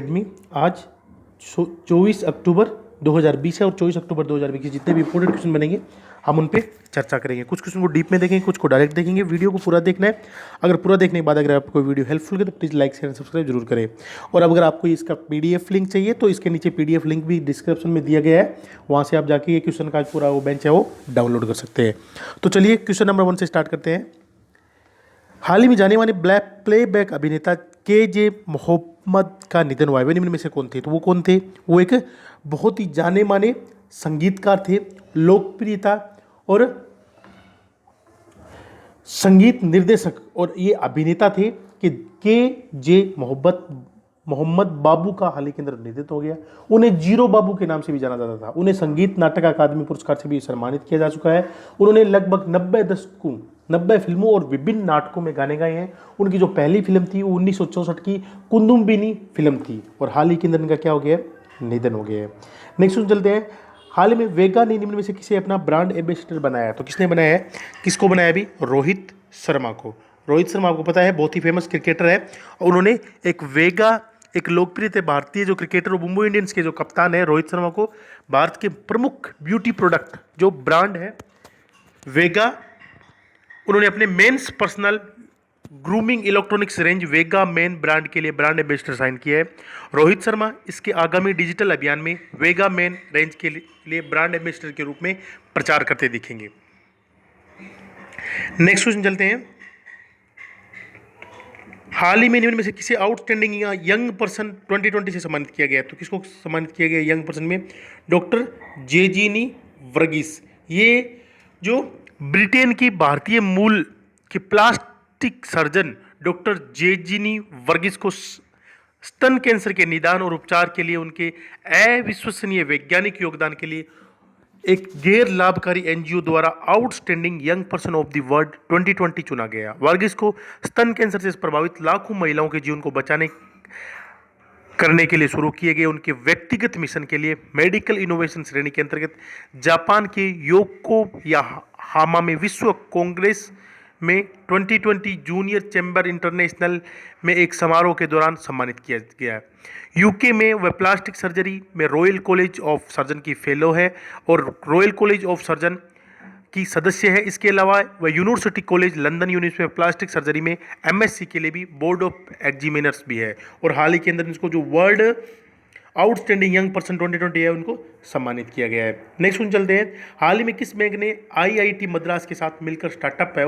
Academy. आज 24 अक्टूबर 2020 है और 24 अक्टूबर 2020 के जितने भी इंपॉर्टेंट क्वेश्चन बनेंगे हम उन पे चर्चा करेंगे। कुछ क्वेश्चन को डीप में देखेंगे, कुछ को डायरेक्ट देखेंगे। वीडियो को पूरा देखना है। अगर पूरा देखने के बाद अगर आपको वीडियो हेल्पफुल है तो please like share and subscribe जरूर करें। और अगर आपको इसका पीडीएफ लिंक चाहिए तो इसके नीचे पीडीएफ लिंक भी डिस्क्रिप्शन में दिया गया है, वहाँ से आप जाके ये क्वेश्चन का पूरा वो बेंच है वो डाउनलोड कर सकते हैं। तो चलिए क्वेश्चन नंबर 1 से स्टार्ट करते हैं। हाल ही में जाने माने ब्लैक प्लेबैक अभिनेता के.जे. मोहम्मद का निधन हुआ है। वे निम्न में से कौन थे? तो वो कौन थे? वो एक बहुत ही जाने माने संगीतकार थे, लोकप्रियता और संगीत निर्देशक और ये अभिनेता थे कि के.जे. मोहम्मद बाबू का हाल ही के अंदर निधन हो गया। उन्हें जीरो बाबू के नाम से भी जाना जाता था। उन्हें संगीत नाटक अकादमी पुरस्कार से भी सम्मानित किया जा चुका है। उन्होंने लगभग 90 फिल्मों और विभिन्न नाटकों में गाने गाए हैं। उनकी जो पहली फिल्म थी वो 1964 की कुदुम्बिनी फिल्म थी और हाल ही के अंदर इनका क्या हो गया है? निधन हो गया है। नेक्स्ट क्वेश्चन चलते हैं। हाल ही में वेगा ने निम्न में से किसे अपना ब्रांड एम्बेसडर बनाया है? तो किसने बनाया है? किसको बनाया? अभी रोहित शर्मा को। रोहित शर्मा आपको पता है बहुत ही फेमस क्रिकेटर है और उन्होंने एक वेगा, एक लोकप्रिय थे भारतीय जो क्रिकेटर और मुंबई इंडियंस के जो कप्तान है रोहित शर्मा को भारत के प्रमुख ब्यूटी प्रोडक्ट जो ब्रांड है वेगा, उन्होंने अपने men's personal grooming electronics range Vega men brand के लिए ब्रांड एम्बेसडर साइन किया है। रोहित शर्मा इसके आगामी डिजिटल अभियान में वेगा मेन रेंज के लिए ब्रांड एम्बेसडर के रूप में प्रचार करते दिखेंगे। नेक्स्ट क्वेश्चन चलते हैं। हाल ही में निम्न में से किसे आउटस्टैंडिंग यंग पर्सन 2020 से सम्मानित किया गया? तो किसको सम्मानित किया गया यंग पर्सन में? डॉक्टर जेजिनी वर्गीस। ये जो ब्रिटेन की भारतीय मूल की प्लास्टिक सर्जन डॉक्टर जेजिनी वर्गीस को स्तन कैंसर के निदान और उपचार के लिए उनके अविश्वसनीय वैज्ञानिक योगदान के लिए एक गैर लाभकारी एनजीओ द्वारा outstanding young person of the world 2020 चुना गया। वर्गीस को स्तन कैंसर से प्रभावित लाखों महिलाओं के जीवन को बचाने करने के लिए शुरू किए गए उनके व्यक्तिगत मिशन के लिए मेडिकल इनोवेशन श्रेणी के अंतर्गत जापान के योकोयामा में विश्व कांग्रेस में 2020 जूनियर चैम्बर इंटरनेशनल में एक समारोह के दौरान सम्मानित किया गया। यूके में वह प्लास्टिक सर्जरी में रॉयल कॉलेज ऑफ सर्जन की फेलो है और रॉयल कॉलेज ऑफ सर्जन की सदस्य है। इसके अलावा वह यूनिवर्सिटी कॉलेज लंदन यूनिवर्सिटी में प्लास्टिक सर्जरी में एमएससी के लिए भी बोर्ड ऑफ एग्जामिनर्स भी है और हाल ही के अंदर इसको जो वर्ल्ड आउटस्टैंडिंग यंग पर्सन 2020 है उनको सम्मानित किया गया है। नेक्स्ट क्वेश्चन चलते हैं। हाल ही में किस बैंक ने आईआईटी मद्रास के साथ मिलकर स्टार्टअप है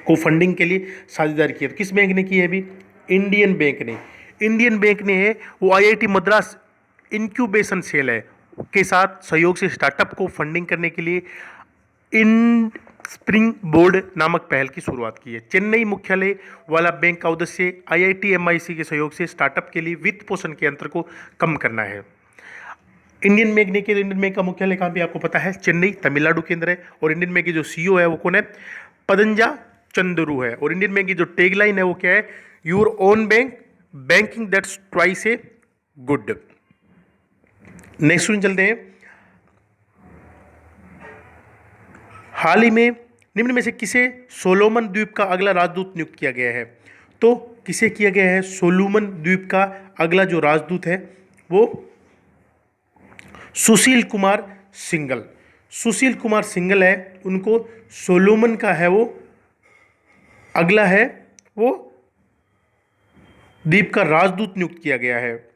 को फंडिंग के लिए साझेदारी की है? तो किस बैंक ने की है? अभी इंडियन बैंक ने। इंडियन बैंक ने है वो आईआईटी मद्रास इंक्यूबेशन सेल है के साथ सहयोग से स्टार्टअप को फंडिंग करने के लिए इन स्प्रिंग बोर्ड नामक पहल की शुरुआत की है। चेन्नई मुख्यालय वाला बैंक का उद्देश्य आईआईटी एमआईसी के सहयोग से स्टार्टअप के लिए वित्त पोषण के अंतर को कम करना है। इंडियन बैंक ने इंडियन बैंक का मुख्यालय कहाँ पे आपको पता है? चेन्नई तमिलनाडु के अंदर है और इंडियन बैंक की जो सीईओ है वो कौन है? पतंजा चंद्रू है। और इंडियन बैंक की जो टैगलाइन है वो क्या है? Your own bank, banking that's twice a good. Next question चलते हैं। हाल ही में निम्न में से किसे सोलोमन द्वीप का अगला राजदूत नियुक्त किया गया है? तो किसे किया गया है सोलोमन द्वीप का अगला जो राजदूत है? वो सुशील कुमार सिंघल। सुशील कुमार सिंघल है, उनको सोलोमन का है वो अगला है वो द्वीप का राजदूत नियुक्त किया गया है।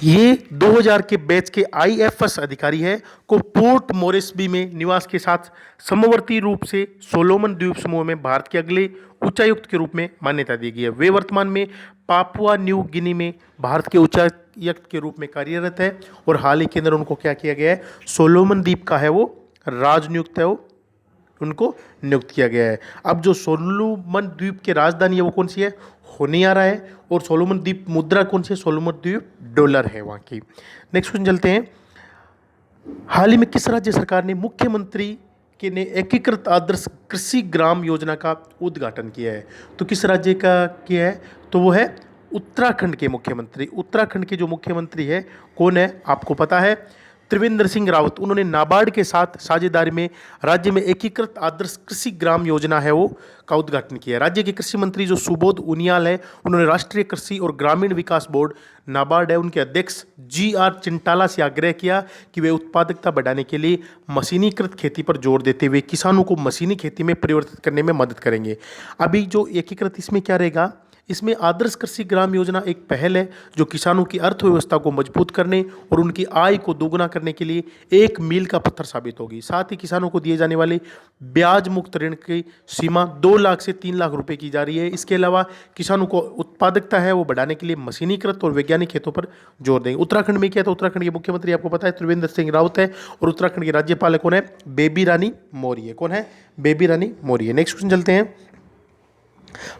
ये 2000 के बैच के आईएफएस अधिकारी है को पोर्ट मोरेस्बी में निवास के साथ समवर्ती रूप से सोलोमन द्वीप समूह में भारत के अगले उच्चायुक्त के रूप में मान्यता दी गई है। वे वर्तमान में पापुआ न्यू गिनी में भारत के उच्चायुक्त के रूप में कार्यरत है और हाल ही के अंदर उनको क्या किया गया है? सोलोमन द्वीप का है वो राजनियुक्त है वो उनको नियुक्त किया गया है। अब जो सोलोमन द्वीप की राजधानी है वो कौन सी है? होनियारा है और सोलोमन द्वीप मुद्रा कौन सी है? सोलोमन द्वीप डॉलर है वहाँ की। नेक्स्ट क्वेश्चन चलते हैं। हाल ही में किस राज्य सरकार ने मुख्यमंत्री के ने एकीकृत आदर्श कृषि ग्राम योजना का उद्घाटन किया है? तो किस राज्य का किया है? तो वो है उत्तराखंड के मुख्यमंत्री। उत्तराखंड के जो मुख्यमंत्री है कौन है? आपको पता है त्रिवेंद्र सिंह रावत, उन्होंने नाबार्ड के साथ साझेदारी में राज्य में एकीकृत आदर्श कृषि ग्राम योजना है वो का उद्घाटन किया। राज्य के कृषि मंत्री जो सुबोध उनियाल है, उन्होंने राष्ट्रीय कृषि और ग्रामीण विकास बोर्ड नाबार्ड है उनके अध्यक्ष GR चिंटाला से आग्रह किया कि वे उत्पादकता बढ़ाने के लिए मशीनीकृत खेती पर जोर देते हुए किसानों को मशीनी खेती में परिवर्तित करने में मदद करेंगे। अभी जो एकीकृत इसमें क्या रहेगा, इसमें आदर्श कृषि ग्राम योजना एक पहल है जो किसानों की अर्थव्यवस्था को मजबूत करने और उनकी आय को दोगुना करने के लिए एक मील का पत्थर साबित होगी। साथ ही किसानों को दिए जाने वाले ब्याज मुक्त ऋण की सीमा 2 लाख से 3 लाख रुपए की जा रही है। इसके अलावा किसानों को उत्पादकता है वो बढ़ाने के लिए मशीनीकृत और वैज्ञानिक खेतों पर जोर देंगे। उत्तराखंड में क्या है, तो उत्तराखंड के मुख्यमंत्री आपको पता है त्रिवेंद्र सिंह रावत है और उत्तराखंड के राज्यपाल कौन है, बेबी रानी मौर्य। कौन है, बेबी रानी मौर्य। नेक्स्ट क्वेश्चन चलते हैं।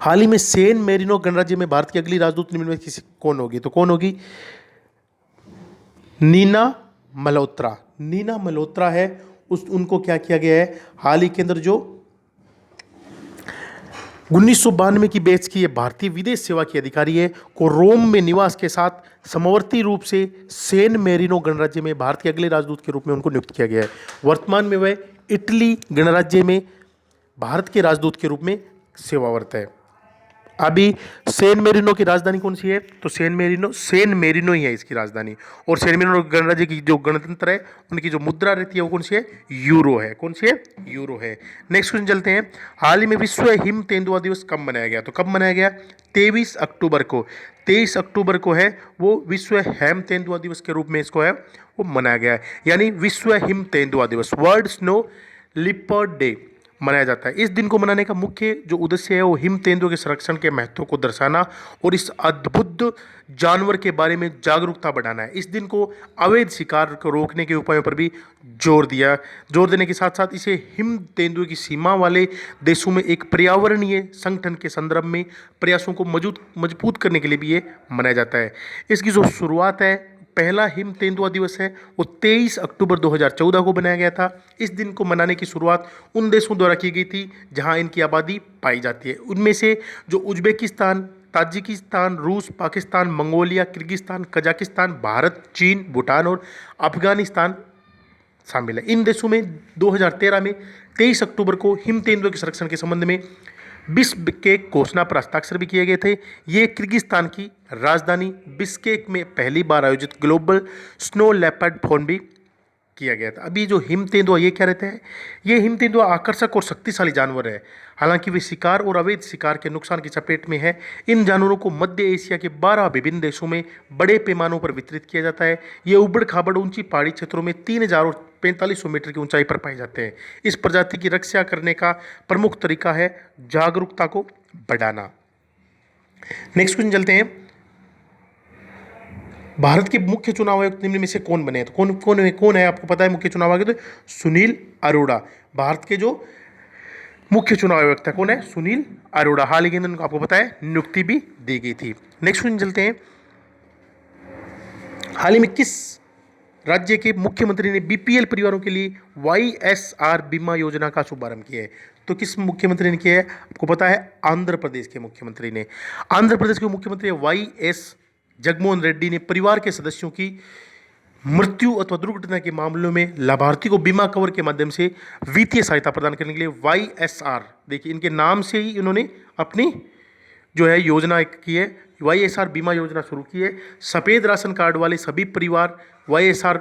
हाल ही में सैन मेरिनो गणराज्य में भारत की अगली राजदूत निम्न में किसी कौन होगी, तो कौन होगी, नीना मल्होत्रा। नीना मल्होत्रा है, उनको क्या किया गया है, हाल ही के अंदर जो 1992 की बैच की ये भारतीय विदेश सेवा की अधिकारी है को रोम में निवास के साथ समवर्ती रूप से सैन मेरिनो गणराज्य में भारत के अगले राजदूत के रूप में उनको नियुक्त किया गया है। वर्तमान में वह इटली गणराज्य में भारत के राजदूत के रूप में सेवारत है। अभी सैन मेरिनो की राजधानी कौन सी है, तो सैन मेरिनो ही है इसकी राजधानी। और सैन मेरिनो गणराज्य की जो गणतंत्र है उनकी जो मुद्रा रहती है वो कौन सी है, यूरो है। कौन सी है, यूरो है। नेक्स्ट क्वेश्चन चलते हैं। हाल ही में विश्व हिम तेंदुआ दिवस कब मनाया गया, तो कब मनाया गया, 23 अक्टूबर को। 23 अक्टूबर को है वो विश्व हेम तेंदुआ दिवस के रूप में इसको है वो मनाया गया है, यानी विश्व हिम तेंदुआ दिवस, वर्ल्ड स्नो लिपर्ड डे मनाया जाता है। इस दिन को मनाने का मुख्य जो उद्देश्य है वो हिम तेंदुओं के संरक्षण के महत्व को दर्शाना और इस अद्भुत जानवर के बारे में जागरूकता बढ़ाना है। इस दिन को अवैध शिकार को रोकने के उपायों पर भी जोर देने के साथ साथ इसे हिम तेंदुए की सीमा वाले देशों में एक पर्यावरणीय संगठन के संदर्भ में प्रयासों को मजबूत करने के लिए भी ये मनाया जाता है। इसकी जो शुरुआत है, पहला हिम तेंदुआ दिवस है वो 23 अक्टूबर 2014 को बनाया गया था। इस दिन को मनाने की शुरुआत उन देशों द्वारा की गई थी जहां इनकी आबादी पाई जाती है। उनमें से जो उज्बेकिस्तान, ताजिकिस्तान, रूस, Pakistan, Mongolia, Kyrgyzstan, Kazakhstan, Bharat, चीन, भूटान और अफगानिस्तान शामिल है। इन देशों में 2013 में 23 अक्टूबर को हिम तेंदुए के संरक्षण के संबंध में बिश्केक घोषणा पर हस्ताक्षर भी किए गए थे। ये किर्गिस्तान की राजधानी बिश्केक में पहली बार आयोजित ग्लोबल स्नो लेपर्ड फोरम भी किया गया था। अभी जो हिम तेंदुआ ये क्या रहते हैं, ये हिम तेंदुआ आकर्षक और शक्तिशाली जानवर है। हालांकि वे शिकार और अवैध शिकार के नुकसान की चपेट में है। इन जानवरों को मध्य एशिया के 12 विभिन्न देशों में बड़े पैमानों पर वितरित किया जाता है। ये उबड़ खाबड़ ऊंची पहाड़ी क्षेत्रों में 3000 और 4500 मीटर की ऊंचाई पर पाए जाते हैं। इस प्रजाति की रक्षा करने का प्रमुख तरीका है जागरूकता को बढ़ाना। नेक्स्ट क्वेश्चन चलते हैं। भारत के मुख्य चुनाव आयुक्त निम्न में से कौन बने, तो कौन है आपको पता है मुख्य चुनाव आयुक्त, तो सुनील अरोड़ा। भारत के जो मुख्य चुनाव आयुक्त है कौन है, सुनील अरोड़ा। हाल ही के अंदर आपको पता है नियुक्ति भी दी गई थी। नेक्स्ट क्वेश्चन चलते हैं। हाल ही में किस राज्य के मुख्यमंत्री ने BPL परिवारों के लिए YSR बीमा योजना का शुभारंभ किया है, तो किस मुख्यमंत्री ने किया है, आपको पता है आंध्र प्रदेश के मुख्यमंत्री ने। आंध्र प्रदेश के मुख्यमंत्री YS जगनमोहन रेड्डी ने परिवार के सदस्यों की मृत्यु अथवा दुर्घटना के मामलों में लाभार्थी को बीमा कवर के माध्यम से वित्तीय सहायता प्रदान करने के लिए YSR, देखिए इनके नाम से ही इन्होंने अपनी जो है योजना की है, YSR बीमा योजना शुरू की है। सफ़ेद राशन कार्ड वाले सभी परिवार YSR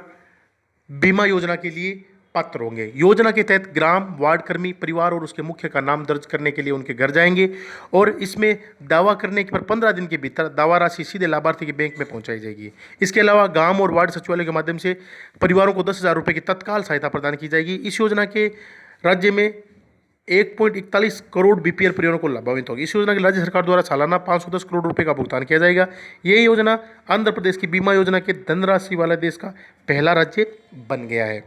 बीमा योजना के लिए पात्र होंगे। योजना के तहत ग्राम वार्ड कर्मी परिवार और उसके मुख्य का नाम दर्ज करने के लिए उनके घर जाएंगे और इसमें दावा करने के पर 15 दिन के भीतर दावा राशि सीधे लाभार्थी के बैंक में पहुंचाई जाएगी। इसके अलावा गांव और वार्ड सचिवालय के माध्यम से परिवारों को 10,000 रुपये की तत्काल सहायता प्रदान की जाएगी। इस योजना के राज्य में 1.41 करोड़ BPL परिवारों को लाभान्वित होगी। इस योजना के राज्य सरकार द्वारा सालाना 510 करोड़ रुपए का भुगतान किया जाएगा। ये योजना आंध्र प्रदेश की बीमा योजना के धनराशि वाला देश का पहला राज्य बन गया है।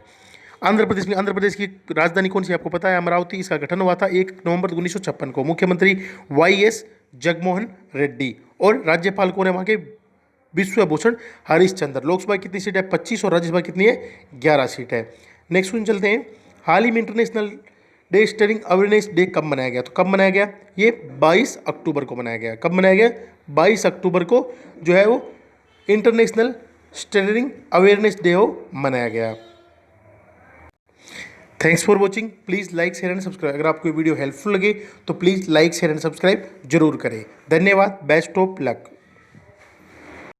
आंध्र प्रदेश की राजधानी कौन सी आपको पता है, अमरावती। इसका गठन हुआ था 1 नवंबर 1956 को। मुख्यमंत्री YS जगनमोहन रेड्डी और राज्यपाल कौन है वहाँ के, विश्वभूषण हरिश्चंद्र। लोकसभा कितनी सीट है, 25, और राज्यसभा कितनी है, 11 सीट है। नेक्स्ट क्वेश्चन चलते हैं। हाल ही में international day steering awareness day कब मनाया गया, तो कब मनाया गया, ये 22 अक्टूबर को मनाया गया। कब मनाया गया, 22 अक्टूबर को जो है वो इंटरनेशनल स्टेयरिंग अवेयरनेस डे मनाया गया। Thanks for watching. Please like share and subscribe. अगर आपको ये वीडियो हेल्पफुल लगे तो please like share and subscribe जरूर करें। धन्यवाद। Best of luck.